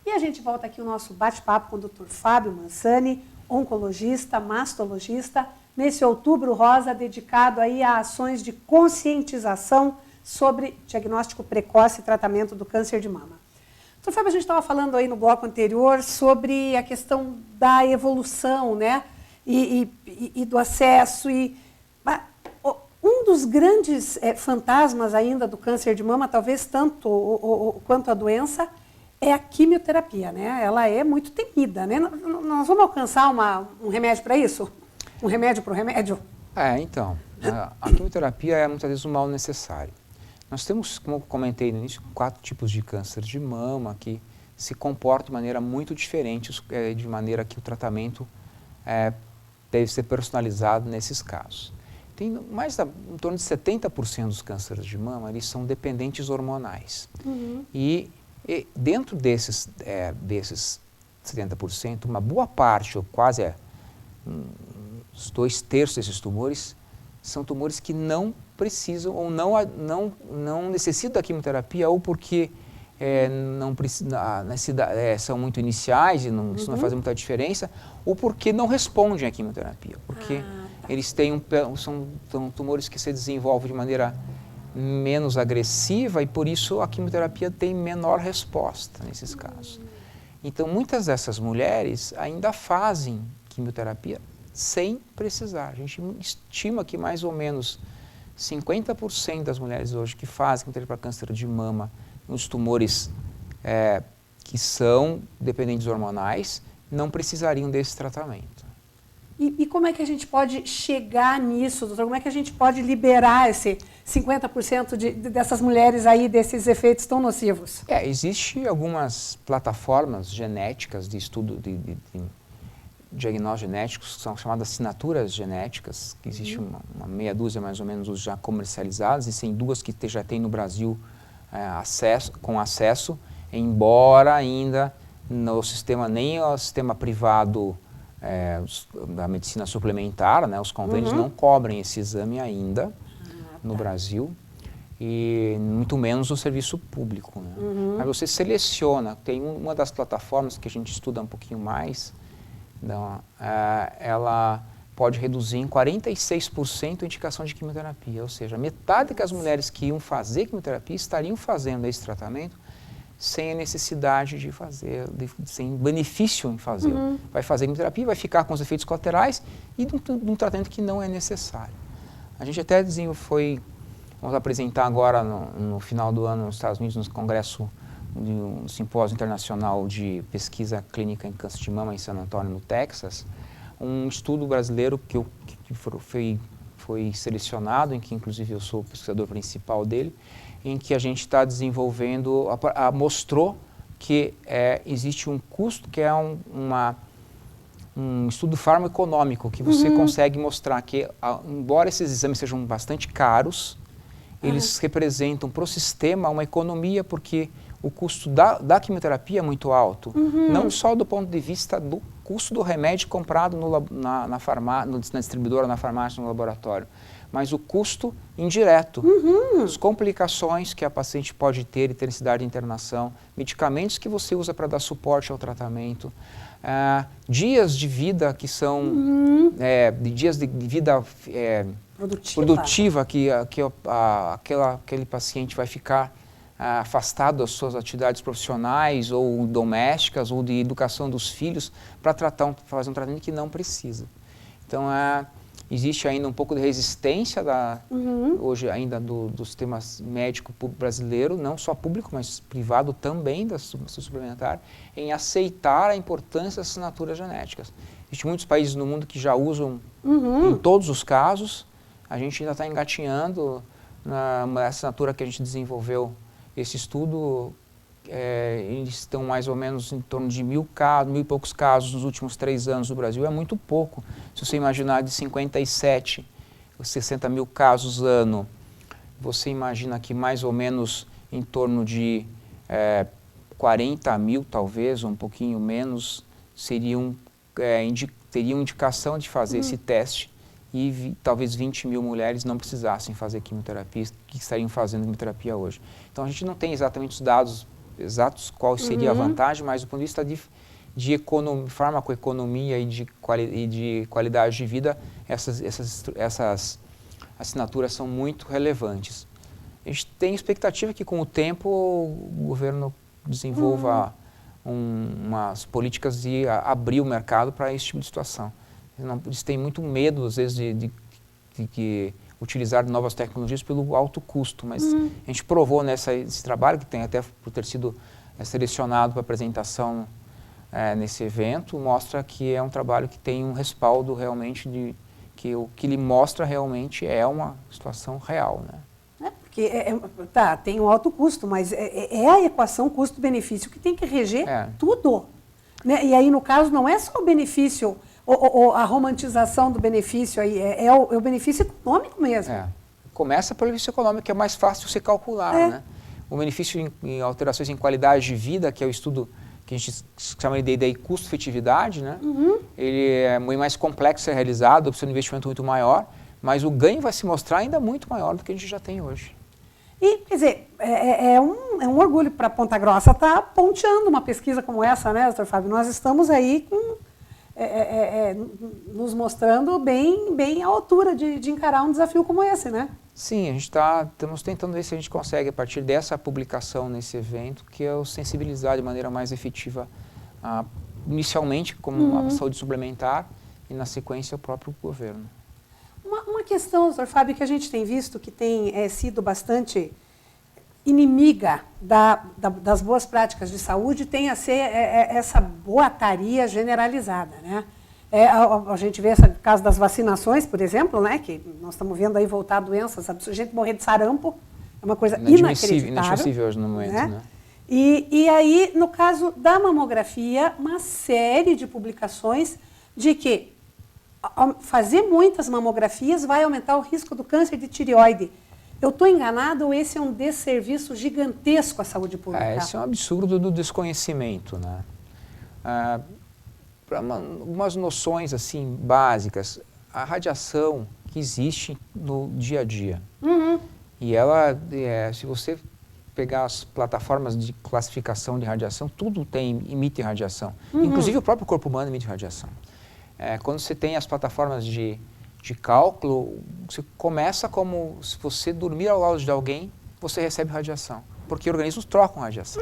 E a gente volta aqui o nosso bate-papo com o Dr. Fábio Mansani, oncologista, mastologista, nesse Outubro Rosa dedicado aí a ações de conscientização sobre diagnóstico precoce e tratamento do câncer de mama. Dr. Fábio, a gente estava falando aí no bloco anterior sobre a questão da evolução, né? E do acesso. Um dos grandes fantasmas ainda do câncer de mama, talvez tanto quanto a doença, é a quimioterapia, né? Ela é muito temida, né? Nós vamos alcançar um remédio para isso? Um remédio para o remédio? Então, a quimioterapia é muitas vezes um mal necessário. Nós temos, como eu comentei no início, 4 tipos de câncer de mama que se comportam de maneira muito diferente, de maneira que o tratamento deve ser personalizado nesses casos. Tem em torno de 70% dos cânceres de mama, eles são dependentes hormonais. Uhum. E dentro desses 70%, uma boa parte, ou quase uns 2/3 desses tumores, são tumores que não precisam ou não necessitam da quimioterapia, ou porque são muito iniciais e isso não faz muita diferença, ou porque não respondem à quimioterapia, porque eles têm são tumores que se desenvolvem de maneira menos agressiva e por isso a quimioterapia tem menor resposta nesses casos. Então muitas dessas mulheres ainda fazem quimioterapia sem precisar. A gente estima que mais ou menos 50% das mulheres hoje que fazem quimioterapia para câncer de mama, nos tumores que são dependentes hormonais, não precisariam desse tratamento. E como é que a gente pode chegar nisso, doutor? Como é que a gente pode liberar esse 50% dessas mulheres aí desses efeitos tão nocivos? Existem algumas plataformas genéticas de estudo de diagnósticos genéticos, que são chamadas assinaturas genéticas, que existe uma meia dúzia mais ou menos já comercializadas, e tem 2 que já tem no Brasil acesso, embora ainda no sistema, nem o sistema privado da medicina suplementar, né, os convênios não cobrem esse exame ainda no Brasil, e muito menos o serviço público. Né? Mas você seleciona, tem uma das plataformas que a gente estuda um pouquinho mais, então, ela pode reduzir em 46% a indicação de quimioterapia, ou seja, metade das mulheres que iam fazer quimioterapia estariam fazendo esse tratamento sem a necessidade de fazer, sem benefício em fazer. Vai fazer quimioterapia, vai ficar com os efeitos colaterais e de um tratamento que não é necessário. A gente até vamos apresentar agora no final do ano nos Estados Unidos, no congresso de um simpósio internacional de pesquisa clínica em câncer de mama em San Antonio, no Texas, um estudo brasileiro que foi selecionado, em que inclusive eu sou o pesquisador principal dele, em que a gente está desenvolvendo, mostrou que existe um custo, que é um estudo farmacoeconômico, que você consegue mostrar que, embora esses exames sejam bastante caros, eles representam para o sistema uma economia, porque o custo da quimioterapia é muito alto, não só do ponto de vista do custo do remédio comprado na distribuidora, na farmácia, no laboratório, mas o custo indireto, as complicações que a paciente pode ter, intensidade de internação, medicamentos que você usa para dar suporte ao tratamento, dias de vida que são, dias de vida produtiva que aquele paciente vai ficar afastado das suas atividades profissionais ou domésticas ou de educação dos filhos para fazer um tratamento que não precisa. Então, existe ainda um pouco de resistência hoje ainda do sistema médico brasileiro, não só público, mas privado também, da suplementar, em aceitar a importância das assinaturas genéticas. Existem muitos países no mundo que já usam em todos os casos. A gente ainda está engatinhando na assinatura que a gente desenvolveu. Esse estudo, eles estão mais ou menos em torno de 1.000 e poucos casos nos últimos 3 anos no Brasil. É muito pouco. Se você imaginar de 57 ou 60 mil casos ano, você imagina que mais ou menos em torno de 40 mil, talvez, ou um pouquinho menos, teriam indicação de fazer esse teste, e talvez 20 mil mulheres não precisassem fazer quimioterapia, que estariam fazendo quimioterapia hoje. Então, a gente não tem exatamente os dados exatos qual seria a vantagem, mas do ponto de vista de farmacoeconomia e de qualidade de vida, essas assinaturas são muito relevantes. A gente tem expectativa que com o tempo o governo desenvolva umas políticas de abrir o mercado para esse tipo de situação. Eles têm muito medo, às vezes, de utilizar novas tecnologias pelo alto custo, mas a gente provou nesse trabalho, que tem até por ter sido selecionado para apresentação nesse evento, mostra que é um trabalho que tem um respaldo realmente que o que ele mostra realmente é uma situação real, né? Porque tem um alto custo, mas é a equação custo-benefício que tem que reger tudo. Né? E aí, no caso, não é só o benefício, ou a romantização do benefício, aí, é o benefício econômico mesmo. Começa pelo benefício econômico, que é mais fácil você calcular. Né? O benefício em alterações em qualidade de vida, que é o estudo que a gente chama de custo-efetividade, né? Ele é muito mais complexo de ser realizado, precisa de um investimento muito maior, mas o ganho vai se mostrar ainda muito maior do que a gente já tem hoje. E, quer dizer, é um orgulho para Ponta Grossa estar ponteando uma pesquisa como essa, né, doutor Fábio? Nós estamos aí nos mostrando bem à altura de encarar um desafio como esse, né? Sim, a gente estamos tentando ver se a gente consegue, a partir dessa publicação nesse evento, que é o sensibilizar de maneira mais efetiva, inicialmente como a saúde suplementar e, na sequência, o próprio governo. Uma questão, doutor Fábio, que a gente tem visto que tem sido bastante inimiga das boas práticas de saúde tem a ser essa boataria generalizada, né? A gente vê esse caso das vacinações, por exemplo, né, que nós estamos vendo aí voltar doenças absurdas. Gente morrer de sarampo é uma coisa inacreditável. Inadmissível hoje no momento, né? E aí, no caso da mamografia, uma série de publicações de que fazer muitas mamografias vai aumentar o risco do câncer de tireoide. Eu estou enganado ou esse é um desserviço gigantesco à saúde pública? Esse é um absurdo do desconhecimento, né? Para algumas noções assim básicas, a radiação que existe no dia a dia. E ela, se você pegar as plataformas de classificação de radiação, tudo emite radiação. Inclusive o próprio corpo humano emite radiação. Quando você tem as plataformas de cálculo, você começa como se você dormir ao lado de alguém, você recebe radiação, porque organismos trocam radiação.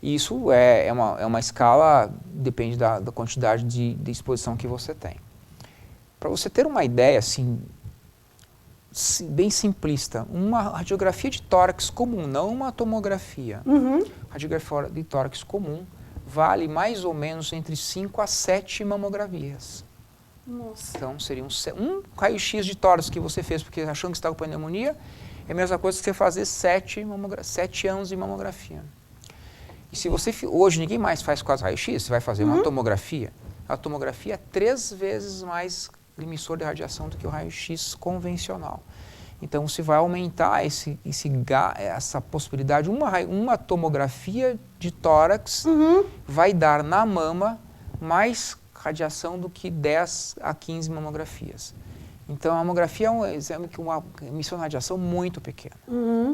E isso é uma escala, depende da quantidade de exposição que você tem. Para você ter uma ideia, assim, bem simplista, uma radiografia de tórax comum, não uma tomografia, radiografia de tórax comum, vale mais ou menos entre 5 a 7 mamografias. Nossa. Então, seria um raio-x de tórax que você fez porque achando que estava com pneumonia, é a mesma coisa que você fazer 7 anos de mamografia. E se você, hoje ninguém mais faz quase raio-x, você vai fazer uma tomografia. A tomografia é 3 vezes mais emissor de radiação do que o raio-x convencional. Então, você vai aumentar essa possibilidade. Uma tomografia de tórax vai dar na mama mais radiação do que 10 a 15 mamografias. Então, a mamografia é um exame com uma emissão de radiação muito pequena.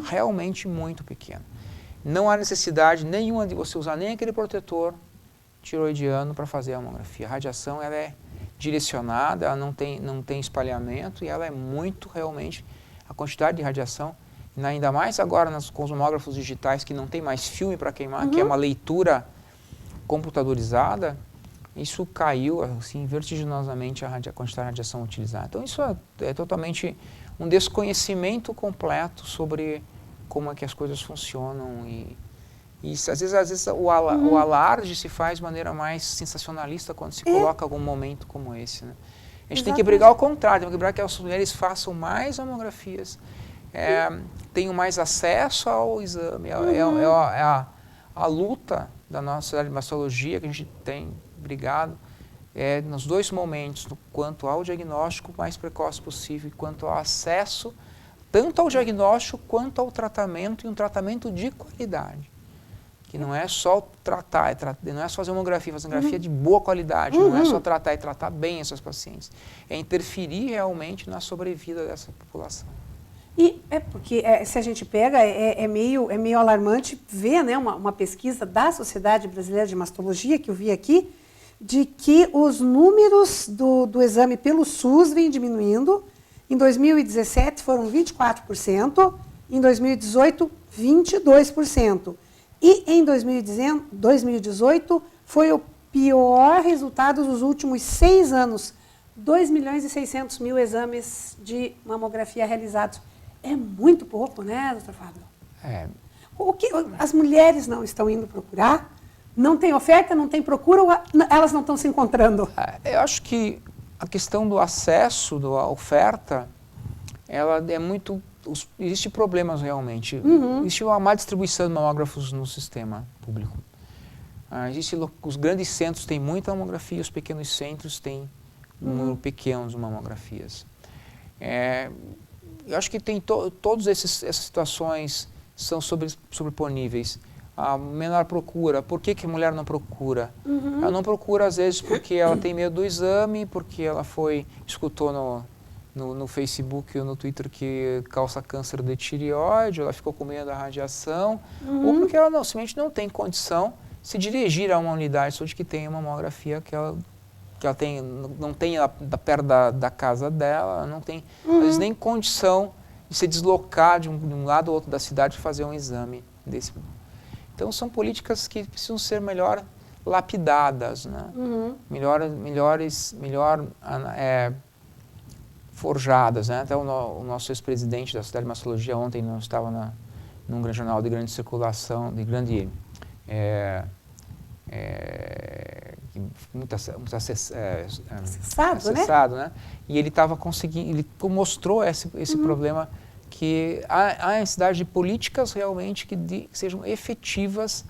Realmente muito pequena. Não há necessidade nenhuma de você usar nem aquele protetor tiroidiano para fazer a mamografia. A radiação ela é direcionada, ela não tem espalhamento e ela é muito realmente a quantidade de radiação, ainda mais agora com os mamógrafos digitais que não tem mais filme para queimar, que é uma leitura computadorizada, isso caiu assim, vertiginosamente a quantidade de radiação utilizada. Então isso é totalmente um desconhecimento completo sobre como é que as coisas funcionam e às vezes o alarde se faz de maneira mais sensacionalista quando se coloca algum momento como esse, né? A gente tem que brigar ao contrário, tem que brigar que as mulheres façam mais mamografias, tenham mais acesso ao exame, a luta da nossa área de mastologia que a gente tem brigado, nos dois momentos, quanto ao diagnóstico mais precoce possível e quanto ao acesso, tanto ao diagnóstico quanto ao tratamento e um tratamento de qualidade. Que não é só tratar, não é só fazer mamografia de boa qualidade, não é só tratar e tratar bem essas pacientes. É interferir realmente na sobrevida dessa população. E é porque se a gente pega, é meio alarmante ver, né, uma pesquisa da Sociedade Brasileira de Mastologia, que eu vi aqui, de que os números do exame pelo SUS vêm diminuindo. Em 2017 foram 24%, em 2018, 22%. E em 2018 foi o pior resultado dos últimos 6 anos. 2.600.000 exames de mamografia realizados. É muito pouco, né, doutor Fábio? O que as mulheres não estão indo procurar? Não tem oferta, não tem procura, ou elas não estão se encontrando? Eu acho que a questão do acesso, da oferta, ela é muito... Existem problemas realmente. Existe uma má distribuição de mamógrafos no sistema público. Os grandes centros têm muita mamografia, os pequenos centros têm um número pequeno de mamografias. Eu acho que tem todas essas situações são sobreponíveis. A menor procura, por que a mulher não procura? Ela não procura, às vezes, porque ela tem medo do exame, porque ela escutou no Facebook ou no Twitter que causa câncer de tireoide, ela ficou com medo da radiação, ou porque ela simplesmente não tem condição de se dirigir a uma unidade de saúde que tenha mamografia que ela não tem perto da casa dela, não tem às vezes nem condição de se deslocar de um lado ou outro da cidade e fazer um exame desse. Então são políticas que precisam ser melhor lapidadas, né? Melhor forjadas, né? Até o nosso ex-presidente da Sociedade de Mastologia ontem não estava num grande jornal de grande circulação, de grande muito acessado, né? E ele estava conseguindo, ele mostrou esse problema, que há necessidade de políticas realmente que sejam efetivas,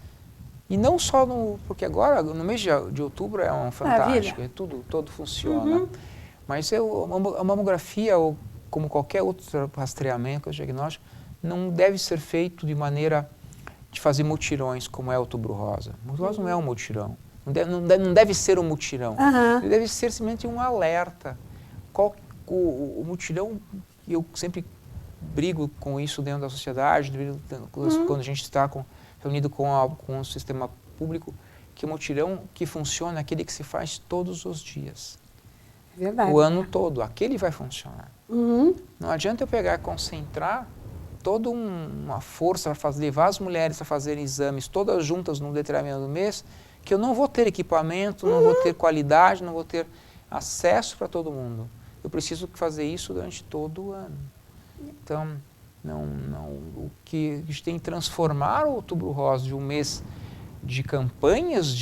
e não só porque agora, no mês de outubro é fantástico, todo funciona, mas a mamografia, ou como qualquer outro rastreamento, diagnóstico, não deve ser feito de maneira de fazer mutirões, como é o Outubro Rosa. O Outubro Rosa não é um mutirão. Não deve ser um mutirão. Ele deve ser simplesmente um alerta. O mutirão, eu sempre brigo com isso dentro da sociedade, quando a gente está reunido com o sistema público, que o mutirão que funciona é aquele que se faz todos os dias. É verdade. O ano todo. Aquele vai funcionar. Não adianta eu pegar e concentrar toda uma força para levar as mulheres a fazerem exames todas juntas num determinado mês, que eu não vou ter equipamento, não vou ter qualidade, não vou ter acesso para todo mundo. Eu preciso fazer isso durante todo o ano. Então, o que a gente tem que transformar o Outubro Rosa de um mês de campanhas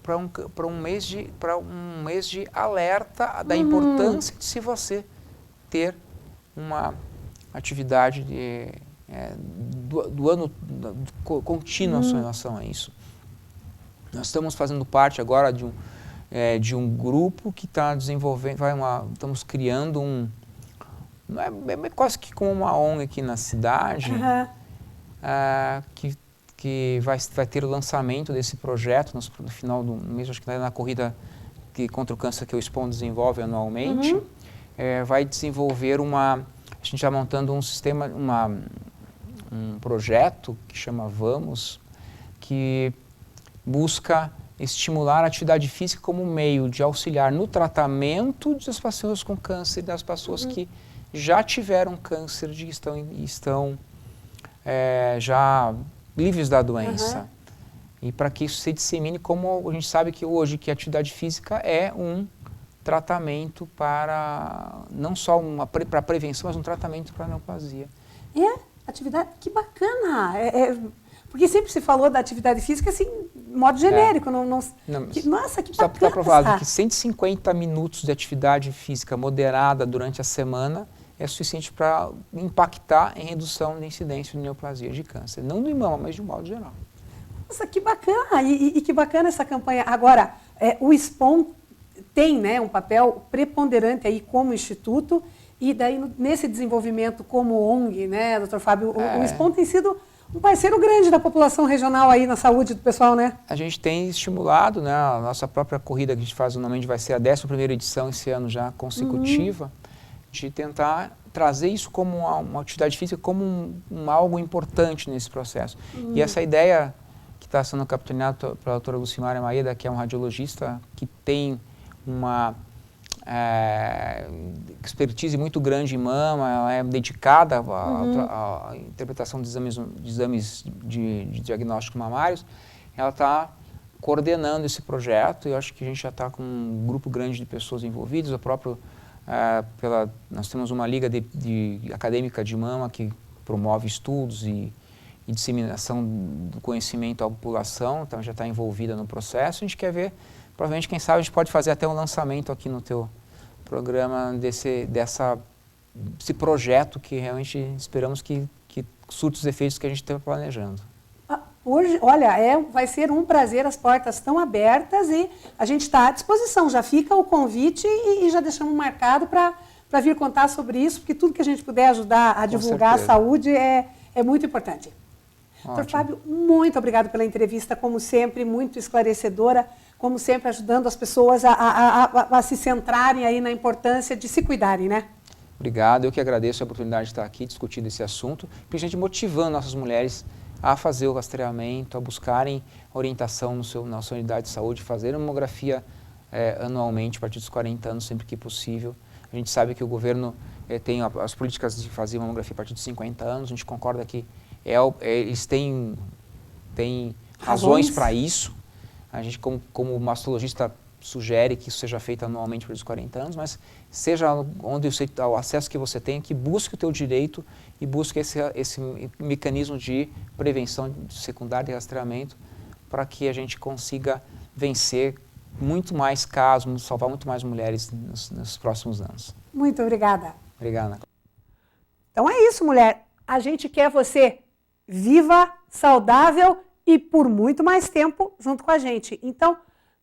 para um mês de alerta da importância de se você ter uma atividade do ano contínua em relação a isso. Nós estamos fazendo parte agora de um grupo que está desenvolvendo, estamos criando é quase que como uma ONG aqui na cidade, que vai ter o lançamento desse projeto no final do mês, acho que na corrida contra o câncer que o SPON desenvolve anualmente. Vai desenvolver a gente está montando um sistema, um projeto que chama Vamos, que busca estimular a atividade física como meio de auxiliar no tratamento das pessoas com câncer e das pessoas que já tiveram câncer e estão já livres da doença. E para que isso se dissemine, como a gente sabe que hoje que a atividade física é um tratamento para, não só para prevenção, mas um tratamento para a neoplasia. Atividade, que bacana! Porque sempre se falou da atividade física assim, de modo genérico. Nossa, que bacana! Está provado que 150 minutos de atividade física moderada durante a semana é suficiente para impactar em redução da incidência de neoplasia de câncer. Não do mama, mas de um modo geral. Nossa, que bacana! E que bacana essa campanha. Agora, o SPON tem, né, um papel preponderante aí como instituto, e daí nesse desenvolvimento como ONG, né, doutor Fábio, o SPON tem sido um parceiro grande da população regional aí na saúde do pessoal, né? A gente tem estimulado, né, a nossa própria corrida que a gente faz, normalmente vai ser a 11ª edição esse ano já consecutiva, de tentar trazer isso como uma atividade física, como algo importante nesse processo. E essa ideia que está sendo capitaneada pela doutora Lucimara Maeda, que é um radiologista que tem uma expertise muito grande em mama, ela é dedicada à interpretação de exames de diagnóstico mamários, ela está coordenando esse projeto, e eu acho que a gente já está com um grupo grande de pessoas envolvidas, o próprio, nós temos uma liga acadêmica de mama que promove estudos e disseminação do conhecimento à população, então já está envolvida no processo. A gente quer ver, provavelmente, quem sabe, a gente pode fazer até um lançamento aqui no teu programa desse projeto que realmente esperamos que surte os efeitos que a gente está planejando. Hoje, olha, vai ser um prazer, as portas estão abertas e a gente está à disposição. Já fica o convite e já deixamos marcado para vir contar sobre isso, porque tudo que a gente puder ajudar a divulgar a saúde é muito importante. Doutor Fábio, muito obrigado pela entrevista, como sempre, muito esclarecedora, como sempre, ajudando as pessoas a se centrarem aí na importância de se cuidarem, né? Obrigado, eu que agradeço a oportunidade de estar aqui discutindo esse assunto, principalmente motivando nossas mulheres a fazer o rastreamento, a buscarem orientação na sua unidade de saúde, fazer mamografia anualmente, a partir dos 40 anos, sempre que possível. A gente sabe que o governo tem as políticas de fazer mamografia a partir de 50 anos, a gente concorda que eles têm razões para isso. A gente, como mastologista, sugere que isso seja feito anualmente pelos 40 anos, mas seja onde o acesso que você tem, que busque o teu direito e busque esse mecanismo de prevenção secundária e rastreamento para que a gente consiga vencer muito mais casos, salvar muito mais mulheres nos próximos anos. Muito obrigada. Obrigada. Então é isso, mulher. A gente quer você viva, saudável e por muito mais tempo junto com a gente. Então,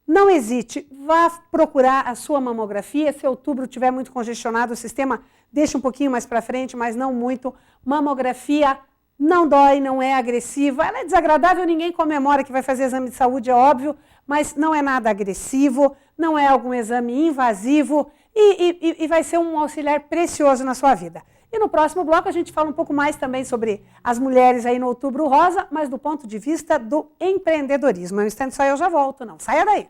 não hesite, vá procurar a sua mamografia. Se outubro estiver muito congestionado o sistema, deixa um pouquinho mais para frente, mas não muito. Mamografia não dói, não é agressiva. Ela é desagradável, ninguém comemora que vai fazer exame de saúde, é óbvio, mas não é nada agressivo, não é algum exame invasivo e vai ser um auxiliar precioso na sua vida. E no próximo bloco a gente fala um pouco mais também sobre as mulheres aí no Outubro Rosa, mas do ponto de vista do empreendedorismo. Um instante só, eu já volto, não saia daí.